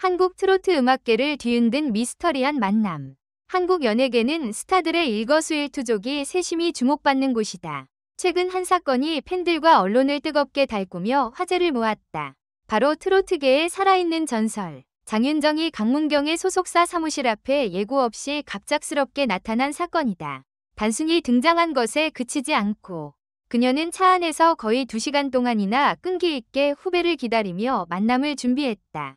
한국 트로트 음악계를 뒤흔든 미스터리한 만남. 한국 연예계는 스타들의 일거수일투족이 세심히 주목받는 곳이다. 최근 한 사건이 팬들과 언론을 뜨겁게 달구며 화제를 모았다. 바로 트로트계의 살아있는 전설. 장윤정이 강문경의 소속사 사무실 앞에 예고 없이 갑작스럽게 나타난 사건이다. 단순히 등장한 것에 그치지 않고 그녀는 차 안에서 거의 2시간 동안이나 끈기 있게 후배를 기다리며 만남을 준비했다.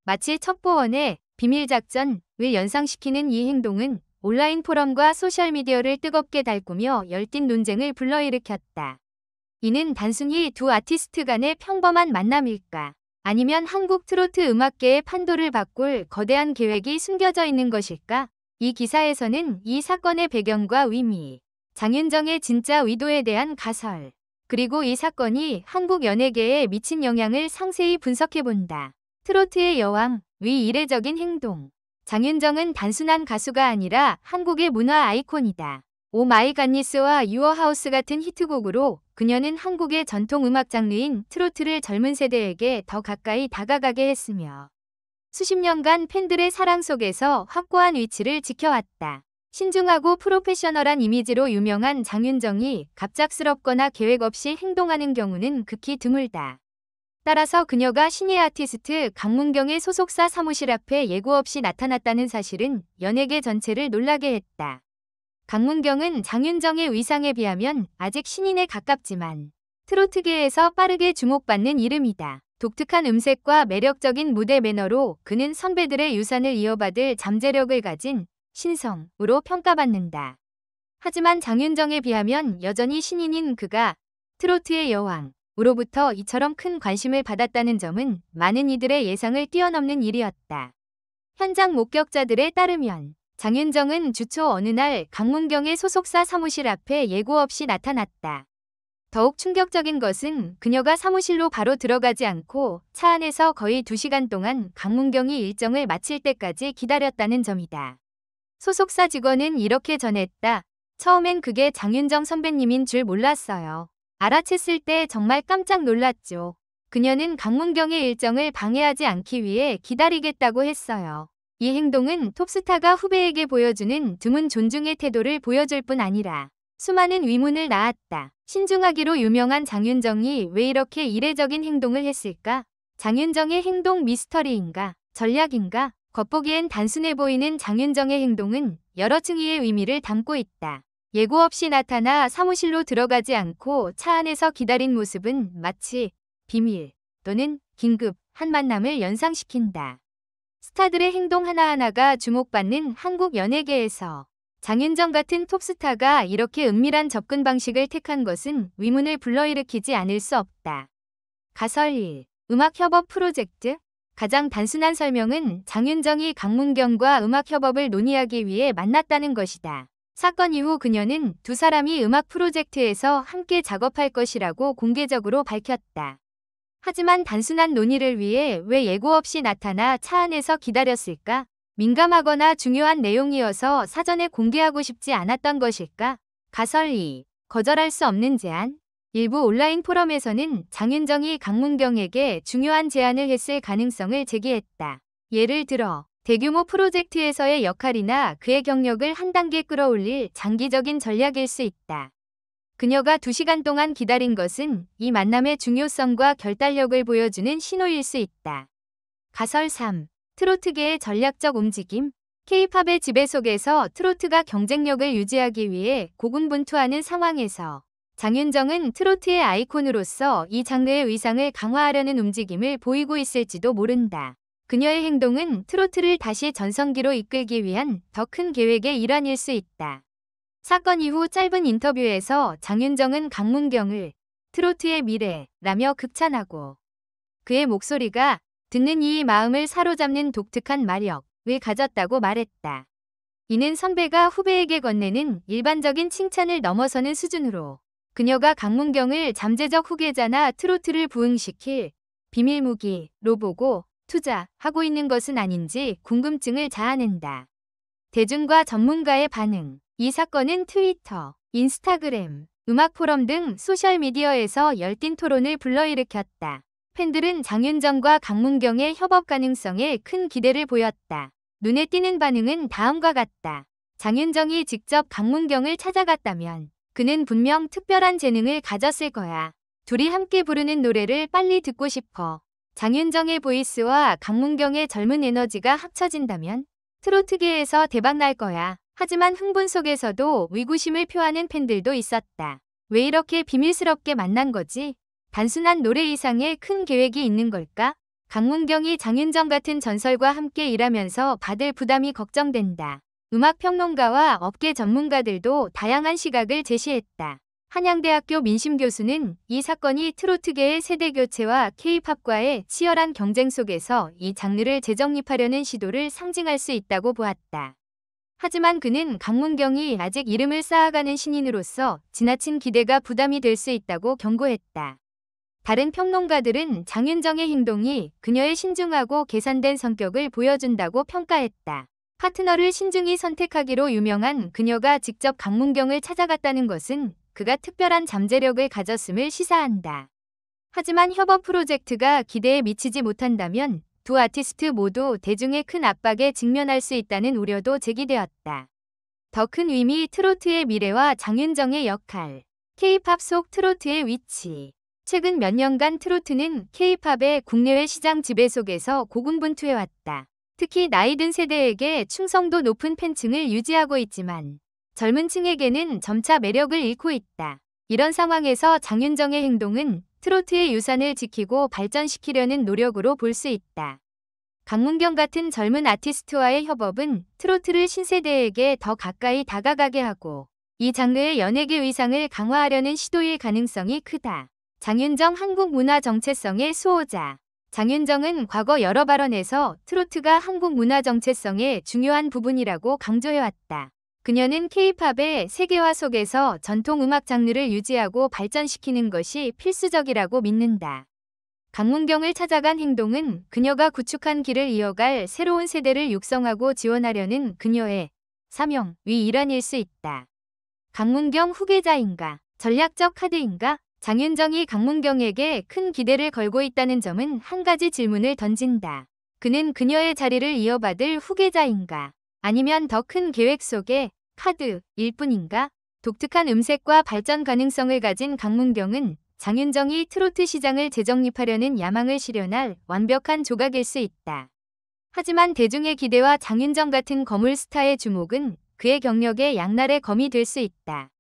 마치 첩보원의 비밀작전을 연상시키는 이 행동은 온라인 포럼과 소셜미디어를 뜨겁게 달구며 열띤 논쟁을 불러일으켰다. 이는 단순히 두 아티스트 간의 평범한 만남일까? 아니면 한국 트로트 음악계의 판도를 바꿀 거대한 계획이 숨겨져 있는 것일까? 이 기사에서는 이 사건의 배경과 의미, 장윤정의 진짜 의도에 대한 가설, 그리고 이 사건이 한국 연예계에 미친 영향을 상세히 분석해본다. 트로트의 여왕, 위 이례적인 행동. 장윤정은 단순한 가수가 아니라 한국의 문화 아이콘이다. 오 마이 갓니스와 유어 하우스 같은 히트곡으로 그녀는 한국의 전통 음악 장르인 트로트를 젊은 세대에게 더 가까이 다가가게 했으며 수십 년간 팬들의 사랑 속에서 확고한 위치를 지켜왔다. 신중하고 프로페셔널한 이미지로 유명한 장윤정이 갑작스럽거나 계획 없이 행동하는 경우는 극히 드물다. 따라서 그녀가 신예 아티스트 강문경의 소속사 사무실 앞에 예고 없이 나타났다는 사실은 연예계 전체를 놀라게 했다. 강문경은 장윤정의 위상에 비하면 아직 신인에 가깝지만 트로트계에서 빠르게 주목받는 이름이다. 독특한 음색과 매력적인 무대 매너로 그는 선배들의 유산을 이어받을 잠재력을 가진 신성으로 평가받는다. 하지만 장윤정에 비하면 여전히 신인인 그가 트로트의 여왕, 으로부터 이처럼 큰 관심을 받았다는 점은 많은 이들의 예상을 뛰어넘는 일이었다. 현장 목격자들에 따르면 장윤정은 주초 어느 날 강문경의 소속사 사무실 앞에 예고 없이 나타났다. 더욱 충격적인 것은 그녀가 사무실로 바로 들어가지 않고 차 안에서 거의 2시간 동안 강문경이 일정을 마칠 때까지 기다렸다는 점이다. 소속사 직원은 이렇게 전했다. 처음엔 그게 장윤정 선배님인 줄 몰랐어요. 알아챘을 때 정말 깜짝 놀랐죠. 그녀는 강문경의 일정을 방해하지 않기 위해 기다리겠다고 했어요. 이 행동은 톱스타가 후배에게 보여주는 드문 존중의 태도를 보여줄 뿐 아니라 수많은 위문을 낳았다. 신중하기로 유명한 장윤정이 왜 이렇게 이례적인 행동을 했을까? 장윤정의 행동 미스터리인가? 전략인가? 겉보기엔 단순해 보이는 장윤정의 행동은 여러 층위의 의미를 담고 있다. 예고 없이 나타나 사무실로 들어가지 않고 차 안에서 기다린 모습은 마치 비밀 또는 긴급한 만남을 연상시킨다. 스타들의 행동 하나하나가 주목받는 한국 연예계에서 장윤정 같은 톱스타가 이렇게 은밀한 접근 방식을 택한 것은 의문을 불러일으키지 않을 수 없다. 가설 1. 음악협업 프로젝트. 가장 단순한 설명은 장윤정이 강문경과 음악협업을 논의하기 위해 만났다는 것이다. 사건 이후 그녀는 두 사람이 음악 프로젝트에서 함께 작업할 것이라고 공개적으로 밝혔다. 하지만 단순한 논의를 위해 왜 예고 없이 나타나 차 안에서 기다렸을까? 민감하거나 중요한 내용이어서 사전에 공개하고 싶지 않았던 것일까? 가설 2. 거절할 수 없는 제안. 일부 온라인 포럼에서는 장윤정이 강문경에게 중요한 제안을 했을 가능성을 제기했다. 예를 들어 대규모 프로젝트에서의 역할이나 그의 경력을 한 단계 끌어올릴 장기적인 전략일 수 있다. 그녀가 2시간 동안 기다린 것은 이 만남의 중요성과 결단력을 보여주는 신호일 수 있다. 가설 3. 트로트계의 전략적 움직임. K-팝의 지배 속에서 트로트가 경쟁력을 유지하기 위해 고군분투하는 상황에서 장윤정은 트로트의 아이콘으로서 이 장르의 위상을 강화하려는 움직임을 보이고 있을지도 모른다. 그녀의 행동은 트로트를 다시 전성기로 이끌기 위한 더 큰 계획의 일환일 수 있다. 사건 이후 짧은 인터뷰에서 장윤정은 강문경을 트로트의 미래라며 극찬하고 그의 목소리가 듣는 이의 마음을 사로잡는 독특한 마력을 가졌다고 말했다. 이는 선배가 후배에게 건네는 일반적인 칭찬을 넘어서는 수준으로 그녀가 강문경을 잠재적 후계자나 트로트를 부흥시킬 비밀무기로 보고 투자하고 있는 것은 아닌지 궁금증을 자아낸다. 대중과 전문가의 반응. 이 사건은 트위터, 인스타그램, 음악 포럼 등 소셜미디어에서 열띤 토론을 불러일으켰다. 팬들은 장윤정과 강문경의 협업 가능성에 큰 기대를 보였다. 눈에 띄는 반응은 다음과 같다. 장윤정이 직접 강문경을 찾아갔다면 그는 분명 특별한 재능을 가졌을 거야. 둘이 함께 부르는 노래를 빨리 듣고 싶어. 장윤정의 보이스와 강문경의 젊은 에너지가 합쳐진다면 트로트계에서 대박 날 거야. 하지만 흥분 속에서도 의구심을 표하는 팬들도 있었다. 왜 이렇게 비밀스럽게 만난 거지? 단순한 노래 이상의 큰 계획이 있는 걸까? 강문경이 장윤정 같은 전설과 함께 일하면서 받을 부담이 걱정된다. 음악평론가와 업계 전문가들도 다양한 시각을 제시했다. 한양대학교 민심교수는 이 사건이 트로트계의 세대교체와 K-팝과의 치열한 경쟁 속에서 이 장르를 재정립하려는 시도를 상징할 수 있다고 보았다. 하지만 그는 강문경이 아직 이름을 쌓아가는 신인으로서 지나친 기대가 부담이 될 수 있다고 경고했다. 다른 평론가들은 장윤정의 행동이 그녀의 신중하고 계산된 성격을 보여준다고 평가했다. 파트너를 신중히 선택하기로 유명한 그녀가 직접 강문경을 찾아갔다는 것은 그가 특별한 잠재력을 가졌음을 시사한다. 하지만 협업 프로젝트가 기대에 미치지 못한다면 두 아티스트 모두 대중의 큰 압박에 직면할 수 있다는 우려도 제기되었다. 더 큰 의미 트로트의 미래와 장윤정의 역할, K-팝 속 트로트의 위치. 최근 몇 년간 트로트는 K-팝의 국내외 시장 지배 속에서 고군분투해왔다. 특히 나이 든 세대에게 충성도 높은 팬층을 유지하고 있지만 젊은 층에게는 점차 매력을 잃고 있다. 이런 상황에서 장윤정의 행동은 트로트의 유산을 지키고 발전시키려는 노력으로 볼 수 있다. 강문경 같은 젊은 아티스트와의 협업은 트로트를 신세대에게 더 가까이 다가가게 하고 이 장르의 연예계 위상을 강화하려는 시도일 가능성이 크다. 장윤정 한국 문화 정체성의 수호자. 장윤정은 과거 여러 발언에서 트로트가 한국 문화 정체성의 중요한 부분이라고 강조해왔다. 그녀는 K-팝의 세계화 속에서 전통 음악 장르를 유지하고 발전시키는 것이 필수적이라고 믿는다. 강문경을 찾아간 행동은 그녀가 구축한 길을 이어갈 새로운 세대를 육성하고 지원하려는 그녀의 사명의 일환일 수 있다. 강문경 후계자인가? 전략적 카드인가? 장윤정이 강문경에게 큰 기대를 걸고 있다는 점은 한 가지 질문을 던진다. 그는 그녀의 자리를 이어받을 후계자인가? 아니면 더 큰 계획 속의 카드일 뿐인가? 독특한 음색과 발전 가능성을 가진 강문경은 장윤정이 트로트 시장을 재정립하려는 야망을 실현할 완벽한 조각일 수 있다. 하지만 대중의 기대와 장윤정 같은 거물 스타의 주목은 그의 경력에 양날의 검이 될 수 있다.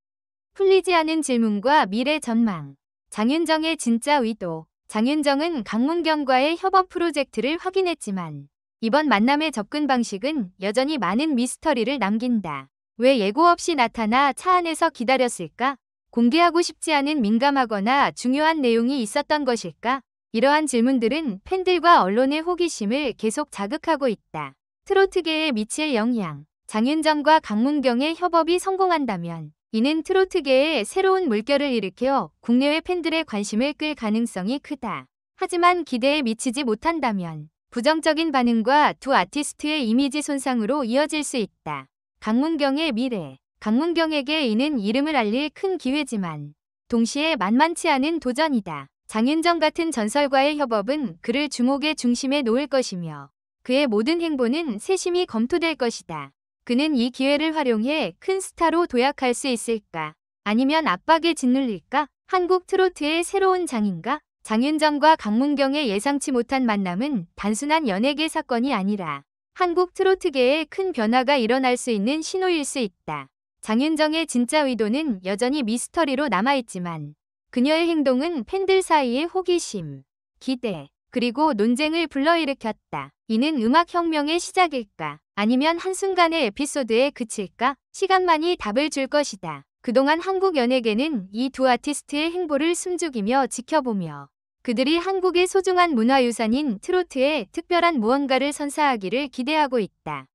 풀리지 않은 질문과 미래 전망. 장윤정의 진짜 의도. 장윤정은 강문경과의 협업 프로젝트를 확인했지만 이번 만남의 접근 방식은 여전히 많은 미스터리를 남긴다. 왜 예고 없이 나타나 차 안에서 기다렸을까? 공개하고 싶지 않은 민감하거나 중요한 내용이 있었던 것일까? 이러한 질문들은 팬들과 언론의 호기심을 계속 자극하고 있다. 트로트계에 미칠 영향. 장윤정과 강문경의 협업이 성공한다면 이는 트로트계에 새로운 물결을 일으켜 국내외 팬들의 관심을 끌 가능성이 크다. 하지만 기대에 미치지 못한다면 부정적인 반응과 두 아티스트의 이미지 손상으로 이어질 수 있다. 강문경의 미래. 강문경에게 이는 이름을 알릴 큰 기회지만 동시에 만만치 않은 도전이다. 장윤정 같은 전설과의 협업은 그를 주목의 중심에 놓을 것이며 그의 모든 행보는 세심히 검토될 것이다. 그는 이 기회를 활용해 큰 스타로 도약할 수 있을까? 아니면 압박에 짓눌릴까? 한국 트로트의 새로운 장인가? 장윤정과 강문경의 예상치 못한 만남은 단순한 연예계 사건이 아니라 한국 트로트계에 큰 변화가 일어날 수 있는 신호일 수 있다. 장윤정의 진짜 의도는 여전히 미스터리로 남아있지만 그녀의 행동은 팬들 사이의 호기심, 기대, 그리고 논쟁을 불러일으켰다. 이는 음악혁명의 시작일까? 아니면 한순간의 에피소드에 그칠까? 시간만이 답을 줄 것이다. 그동안 한국 연예계는 이 두 아티스트의 행보를 숨죽이며 지켜보며 그들이 한국의 소중한 문화유산인 트로트에 특별한 무언가를 선사하기를 기대하고 있다.